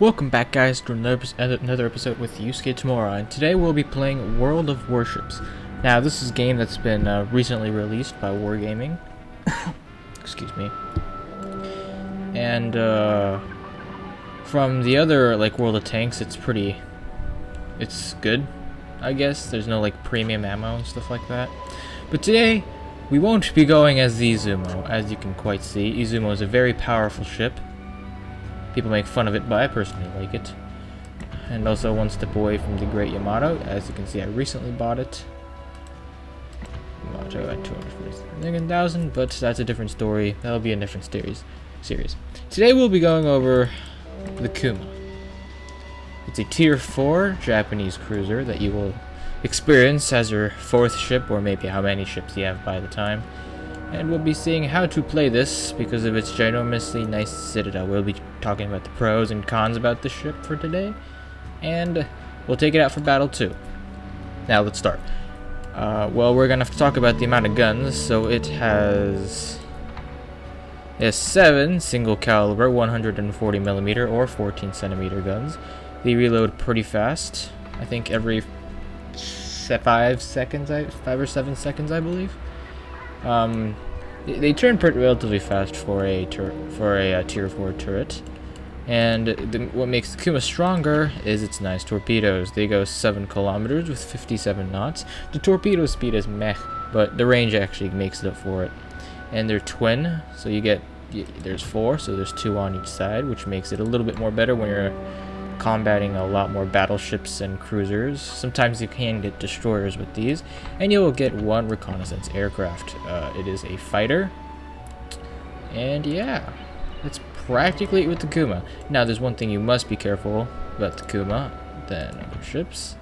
Welcome back, guys, to another episode with Yusuke Tamura, and today we'll be playing World of Warships. Now, this is a game that's been recently released by Wargaming. Excuse me. And from the other World of Tanks, it's good, I guess. There's no premium ammo and stuff like that. But today we won't be going as the Izumo, as you can quite see. Izumo is a very powerful ship. People make fun of it, but I personally like it. And also one step away from the Great Yamato. As you can see, I recently bought it. Yamato at 240,000, but that's a different story. That'll be a different series. Today we'll be going over the Kuma. It's a tier 4 Japanese cruiser that you will experience as your 4th ship, or maybe how many ships you have by the time. And we'll be seeing how to play this because of its ginormously nice citadel. We'll be talking about the pros and cons about the ship for today, and we'll take it out for battle too. Now let's start. Well, we're gonna have to talk about the amount of guns. So it has 7 single caliber 140mm or 14cm guns. They reload pretty fast. I think every 5 or 7 seconds, I believe. They turn relatively fast for a tier 4 turret, and what makes the Kuma stronger is its nice torpedoes. They go 7 kilometers with 57 knots. The torpedo speed is meh, but the range actually makes it up for it. And they're twin, so there's 4, so there's 2 on each side, which makes it a little bit more better when you're combating a lot more battleships and cruisers. Sometimes you can get destroyers with these, and you'll get 1 reconnaissance aircraft. It is a fighter, and yeah, that's practically it with the Kuma. Now, there's one thing you must be careful about the Kuma than other ships,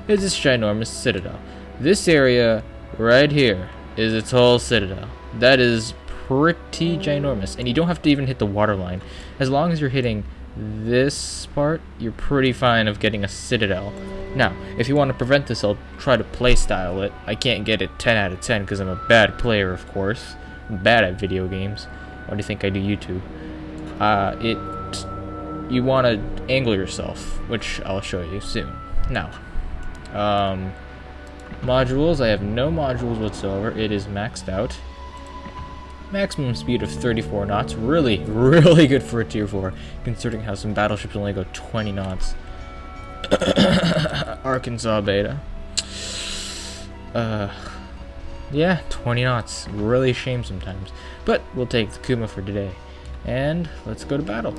is this ginormous citadel. This area right here is its whole citadel. That is pretty ginormous, and you don't have to even hit the waterline. As long as you're hitting this part, you're pretty fine of getting a citadel. Now, if you want to prevent this, I'll try to playstyle it. I can't get it 10 out of 10 because I'm a bad player, of course. I'm bad at video games. Why do you think I do YouTube? You want to angle yourself, which I'll show you soon. Now, modules, I have no modules whatsoever. It is maxed out. Maximum speed of 34 knots. Really, really good for a tier 4, considering how some battleships only go 20 knots. Arkansas beta. Yeah, 20 knots. Really a shame sometimes. But we'll take the Kuma for today. And let's go to battle.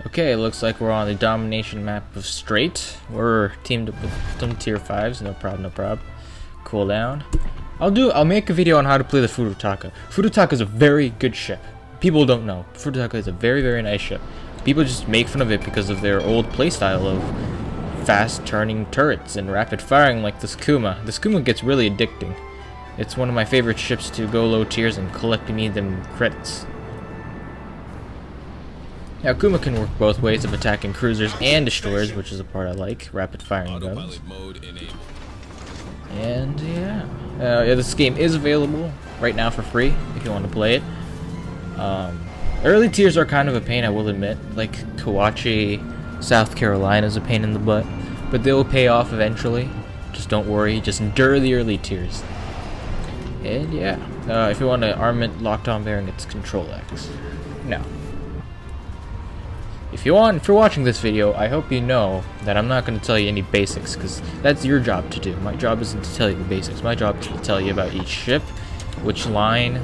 Okay, it looks like we're on the domination map of Strait. We're teamed up with some tier 5s, no problem. Cool down. I'll make a video on how to play the Furutaka. Furutaka is a very good ship. People don't know. Furutaka is a very, very nice ship. People just make fun of it because of their old playstyle of fast turning turrets and rapid firing like this Kuma. This Kuma gets really addicting. It's one of my favorite ships to go low tiers and collect me them credits. Now, Kuma can work both ways of attacking cruisers and destroyers, which is the part I like, rapid firing guns. And yeah, this game is available right now for free if you want to play it. Early tiers are kind of a pain, I will admit. Like Kawachi, South Carolina is a pain in the butt, but they will pay off eventually. Just don't worry, just endure the early tiers. And yeah, if you want an armament locked on bearing, it's Control X. Now, if you're watching this video, I hope you know that I'm not going to tell you any basics, because that's your job to do. My job isn't to tell you the basics. My job is to tell you about each ship, which line,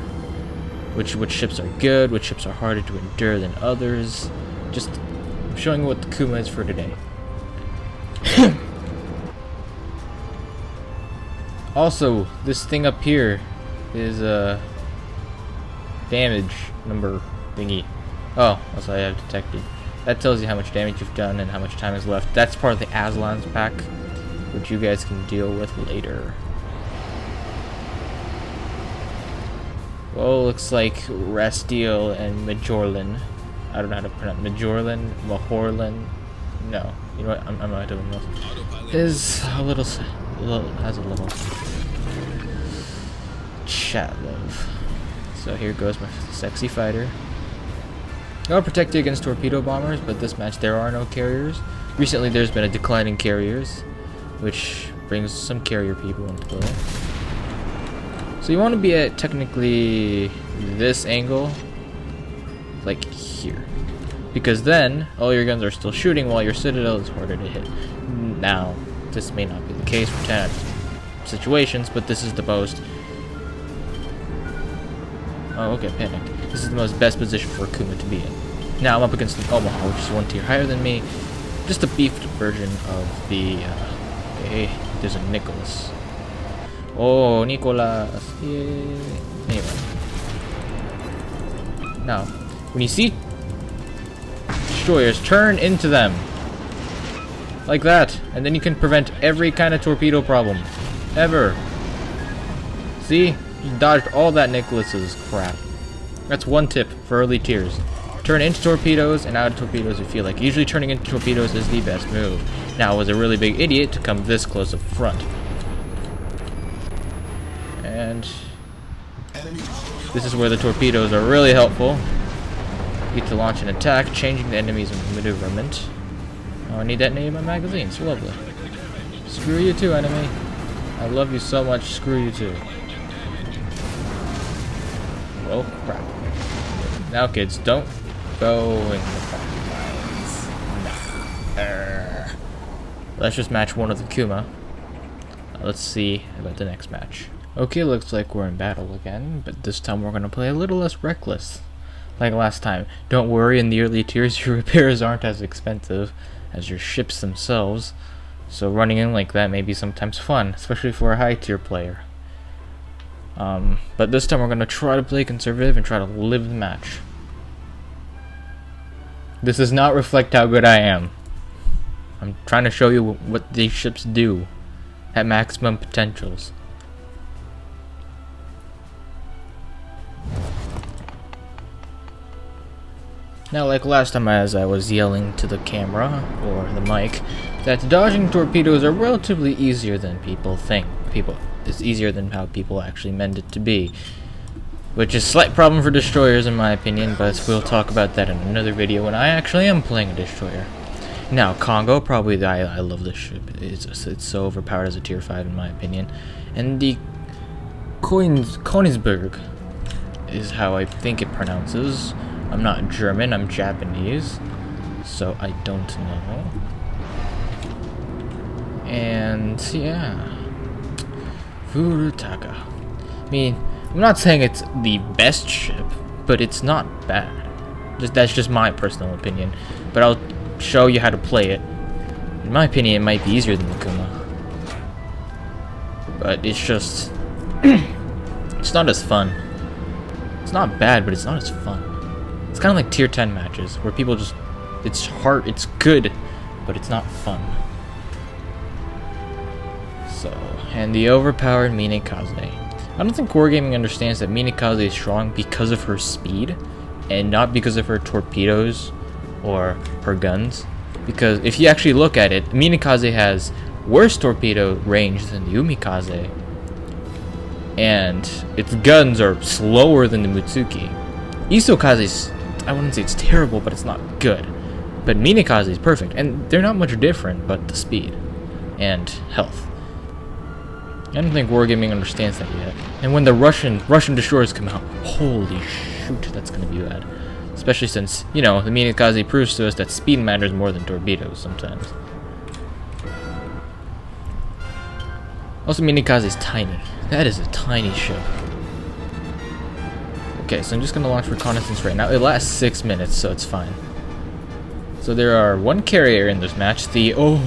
which ships are good, which ships are harder to endure than others. Just showing you what the Kuma is for today. Also, this thing up here is damage number thingy. Oh, also I have detected. That tells you how much damage you've done and how much time is left. That's part of the Aslan's pack, which you guys can deal with later. Well, looks like Rastiel and Majorlin. I don't know how to pronounce Mahorlin. No, you know what? I'm not doing this. Is a little has a little chat love. So here goes my sexy fighter. I'll protect you against torpedo bombers, but this match there are no carriers. Recently, there's been a decline in carriers, which brings some carrier people into play. So you want to be at technically this angle, like here, because then all your guns are still shooting while your citadel is harder to hit. Now, this may not be the case for 10 situations, but this is the most... Oh, okay, panicked. This is the most best position for Kuma to be in. Now I'm up against the Omaha, which is one tier higher than me. Just a beefed version of the... hey, there's a Nicholas. Oh, Nicholas. Yay. Anyway. Now, when you see destroyers, turn into them. Like that. And then you can prevent every kind of torpedo problem. Ever. See? You dodged all that Nicholas's crap. That's one tip for early tiers. Turn into torpedoes and out of torpedoes if you feel like. Usually turning into torpedoes is the best move. Now, I was a really big idiot to come this close up front. And this is where the torpedoes are really helpful. You get to launch an attack, changing the enemy's maneuverment. Oh, I need that name in my magazines. Lovely. Screw you too, enemy. I love you so much. Screw you too. Oh crap. Now kids, don't go in the fucking lines. Nah. Let's just match one of the Kuma. Let's see about the next match. Okay, looks like we're in battle again, but this time we're gonna play a little less reckless. Like last time. Don't worry, in the early tiers your repairs aren't as expensive as your ships themselves. So running in like that may be sometimes fun, especially for a high tier player. But this time we're going to try to play conservative and try to live the match. This does not reflect how good I am. I'm trying to show you what these ships do at maximum potentials. Now, like last time as I was yelling to the camera, or the mic, that dodging torpedoes are relatively easier than people think. It's easier than how people actually meant it to be. Which is a slight problem for destroyers in my opinion, but we'll talk about that in another video when I actually am playing a destroyer. Now, Congo, probably I love this ship. It's so overpowered as a tier 5 in my opinion. And the Königsberg is how I think it pronounces. I'm not German, I'm Japanese, so I don't know. And yeah, Furutaka. I mean, I'm not saying it's the best ship, but it's not bad. That's just my personal opinion. But I'll show you how to play it. In my opinion, it might be easier than the Kuma, but it's just it's not as fun. It's not bad, but it's not as fun. It's kind of like tier 10 matches where people just, it's hard, it's good, but it's not fun. So, and the overpowered Minekaze. I don't think Wargaming understands that Minekaze is strong because of her speed and not because of her torpedoes or her guns. Because if you actually look at it, Minekaze has worse torpedo range than the Umikaze, and its guns are slower than the Mutsuki. Isokaze's, I wouldn't say it's terrible, but it's not good. But Minekaze is perfect, and they're not much different, but the speed and health. I don't think Wargaming understands that yet. And when the Russian destroyers come out, holy shoot, that's gonna be bad. Especially since, you know, the Minekaze proves to us that speed matters more than torpedoes sometimes. Also, Minekaze is tiny. That is a tiny ship. Okay, so I'm just gonna launch reconnaissance right now. It lasts 6 minutes, so it's fine. So there are one carrier in this match, the old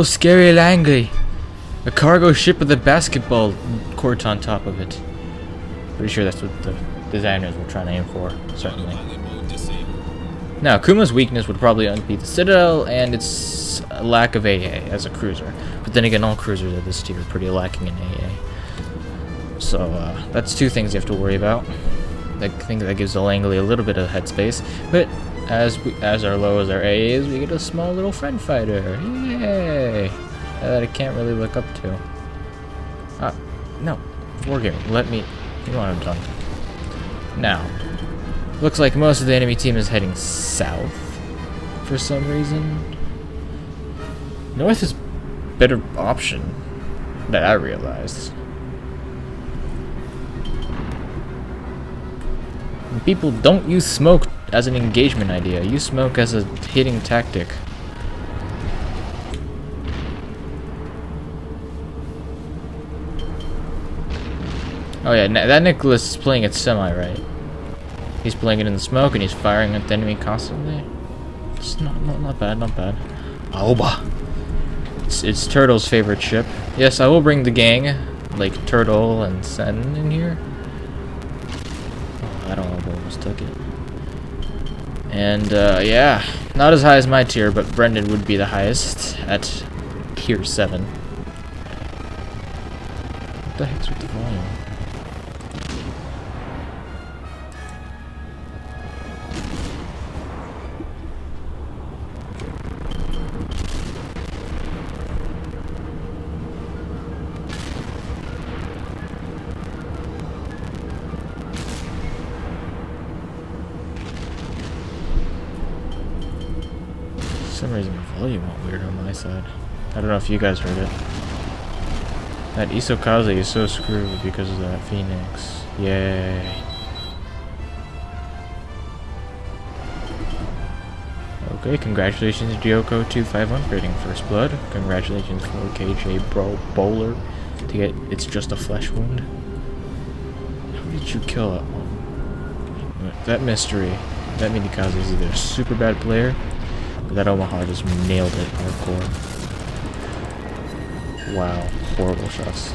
scary Langley. A cargo ship with a basketball court on top of it. Pretty sure that's what the designers were trying to aim for, certainly. Now, Kuma's weakness would probably be the Citadel and its lack of AA as a cruiser. But then again, all cruisers at this tier are pretty lacking in AA. So, that's two things you have to worry about. I think that gives the Langley a little bit of headspace. But as our low as our A is, we get a small little friend fighter. Yay! That I can't really look up to. No. Wargame, let me... You know what I'm done. Now, looks like most of the enemy team is heading south for some reason. North is a better option that I realized. And people don't use smoke as an engagement idea. Use smoke as a hitting tactic. Oh yeah, that Nicholas is playing it semi-right. He's playing it in the smoke and he's firing at the enemy constantly. It's not bad, not bad. Aoba! It's Turtle's favorite ship. Yes, I will bring the gang, like Turtle and Sen in here. Oh, I don't know who almost took it. And, yeah, not as high as my tier, but Brendan would be the highest at tier 7. What the heck's with the volume? For some reason the volume went weird on my side. I don't know if you guys heard it. That Isokaze is so screwed because of that Phoenix. Yay. Okay, congratulations Ryoko25 upgrading First Blood. Congratulations 4KJ Bowler to get It's Just a Flesh Wound. How did you kill that one? That mystery. That Minikaze is either a super bad player, but that Omaha just nailed it hardcore. Wow, horrible shots.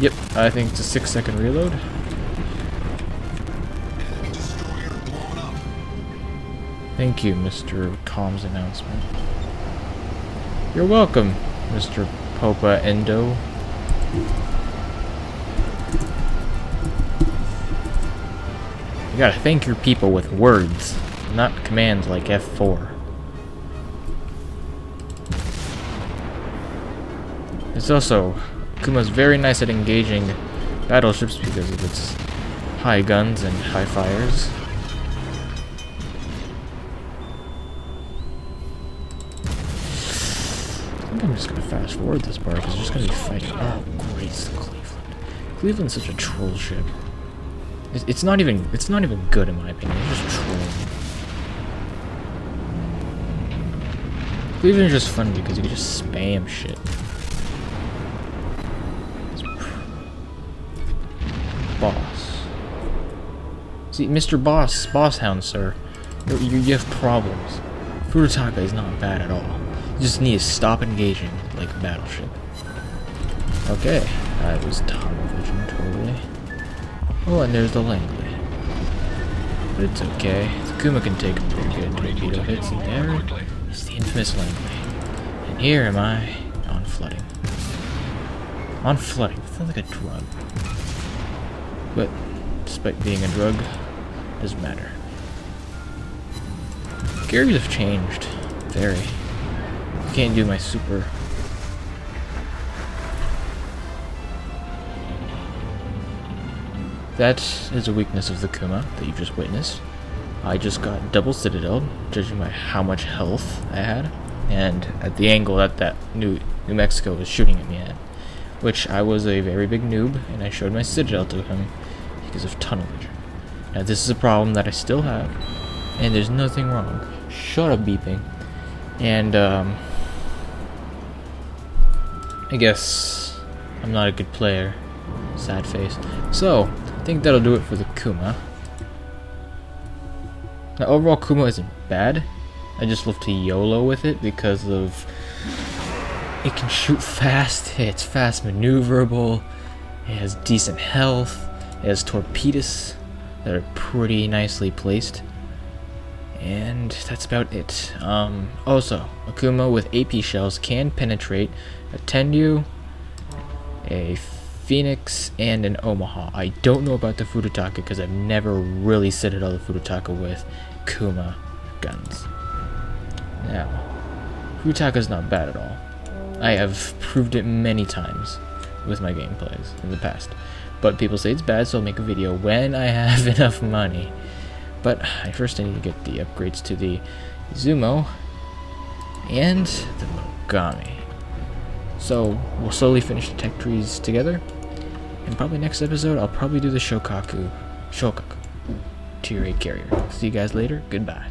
Yep, I think it's a 6-second reload. Thank you, Mr. Com's announcement. You're welcome, Mr. Popa Endo. You gotta thank your people with words, not commands like F4. It's also, Kuma's very nice at engaging battleships because of its high guns and high fires. I think I'm just gonna fast forward this part because there's gonna be fighting. Oh, great, Cleveland. Cleveland's such a troll ship. It's not even good in my opinion. It's just trolling. Cleveland's just fun because you can just spam shit. Boss. See, Mr. Boss Hound, sir, you have problems. Furutaka is not bad at all. You just need to stop engaging like a battleship. Okay, that was tunnel vision, totally. Oh, and there's the Langley. But it's okay. Kuma can take pretty good torpedo hits, and there is the infamous Langley. And here am I on flooding. On flooding. That sounds like a drug. But despite being a drug, it doesn't matter. Gears have changed. Very. I can't do my super. That is a weakness of the Kuma that you just witnessed. I just got double citadel, judging by how much health I had, and at the angle that New Mexico was shooting at me at, which I was a very big noob, and I showed my citadel to him because of tunnel vision. Now this is a problem that I still have, and there's nothing wrong. Shut up, beeping. And I guess I'm not a good player. Sad face. So I think that'll do it for the Kuma. Now overall Kuma isn't bad. I just love to YOLO with it because of it can shoot fast, it's fast maneuverable, it has decent health, it has torpedoes that are pretty nicely placed. And that's about it. Also, a Kuma with AP shells can penetrate a Tendu, a Phoenix, and an Omaha. I don't know about the Furutaka because I've never really citadel the Furutaka with Kuma guns. Now, Furutaka's not bad at all. I have proved it many times with my gameplays in the past. But people say it's bad, so I'll make a video when I have enough money. But first I need to get the upgrades to the Izumo and the Mogami. So we'll slowly finish the tech trees together. And probably next episode, I'll probably do the Shokaku Tier 8 carrier. See you guys later. Goodbye.